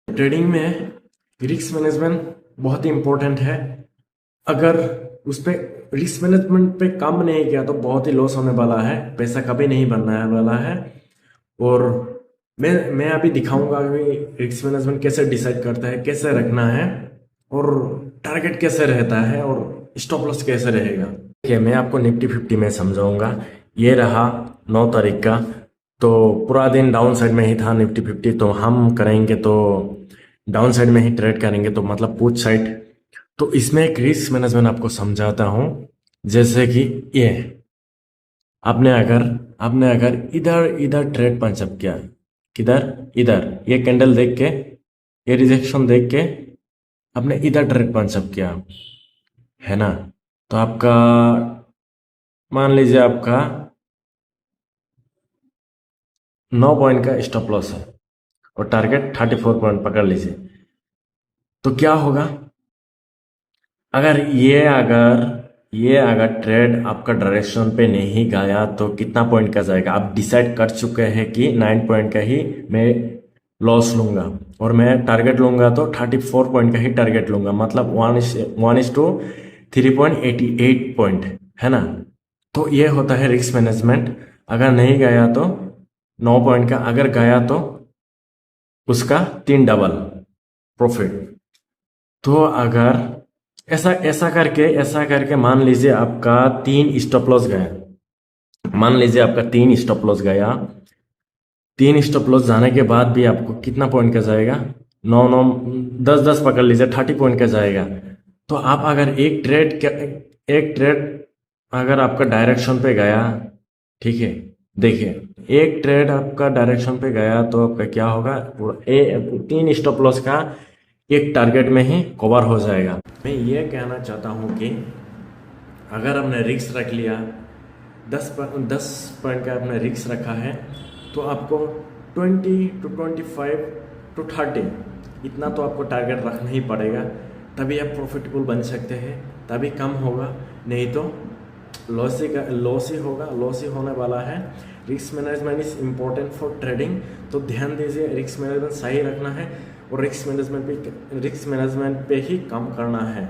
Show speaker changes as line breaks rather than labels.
Trading में risk management बहुत ही important है। अगर उस पे रिस्क मैनेजमेंट पे काम नहीं किया तो बहुत ही लॉस होने वाला है, पैसा कभी नहीं बनने वाला है। और मैं अभी दिखाऊंगा कि रिस्क मैनेजमेंट कैसे डिसाइड करता है, कैसे रखना है, और टारगेट कैसे रहता है, और स्टॉप लॉस कैसे रहेगा। देखिए, मैं आपको निफ्टी 50 में समझाऊंगा। ये रहा 9 तारीख का, तो पूरा दिन डाउन साइड में ही था निफ्टी 50। तो हम करेंगे तो डाउन साइड में ही ट्रेड करेंगे, तो मतलब पुट साइड। तो इसमें एक रिस्क मैनेजमेंट आपको समझाता हूँ। जैसे कि ये आपने अगर इधर इधर ट्रेड पंचअप किया, किधर, इधर, ये कैंडल देख के, ये रिजेक्शन देख के आपने इधर ट्रेड पंचअप किया, है ना। तो आपका, मान लीजिए आपका 9 पॉइंट का स्टॉप लॉस है और टारगेट 34 पॉइंट पकड़ लीजिए। तो क्या होगा, अगर ये अगर ट्रेड आपका डायरेक्शन पे नहीं गया तो कितना पॉइंट का जाएगा। आप डिसाइड कर चुके हैं कि 9 पॉइंट का ही मैं लॉस लूंगा, और मैं टारगेट लूंगा तो 34 पॉइंट का ही टारगेट लूंगा, मतलब 1:3.88 पॉइंट, है ना। तो ये होता है रिस्क मैनेजमेंट। अगर नहीं गया तो 9 पॉइंट का, अगर गया तो उसका 3 डबल प्रॉफिट। तो अगर ऐसा करके मान लीजिए आपका 3 स्टॉप लॉस जाने के बाद भी आपको कितना पॉइंट का जाएगा, 9 9 10 10 पकड़ लीजिए, 30 पॉइंट का जाएगा। तो आप अगर एक ट्रेड अगर आपका डायरेक्शन पे गया, ठीक है, देखिए, एक ट्रेड आपका डायरेक्शन पे गया तो आपका क्या होगा, 3 स्टॉप लॉस का एक टारगेट में ही कवर हो जाएगा। मैं ये कहना चाहता हूँ कि अगर आपने रिस्क रख लिया, 10 पॉइंट का आपने रिस्क रखा है, तो आपको 20 to 25 to 30 इतना तो आपको टारगेट रखना ही पड़ेगा, तभी आप प्रॉफिटेबल बन सकते हैं, तभी कम होगा, नहीं तो लॉस ही होने वाला है। Risk management is important for trading. तो ध्यान दीजिए, रिस्क मैनेजमेंट सही रखना है, और रिस्क मैनेजमेंट पे ही काम करना है।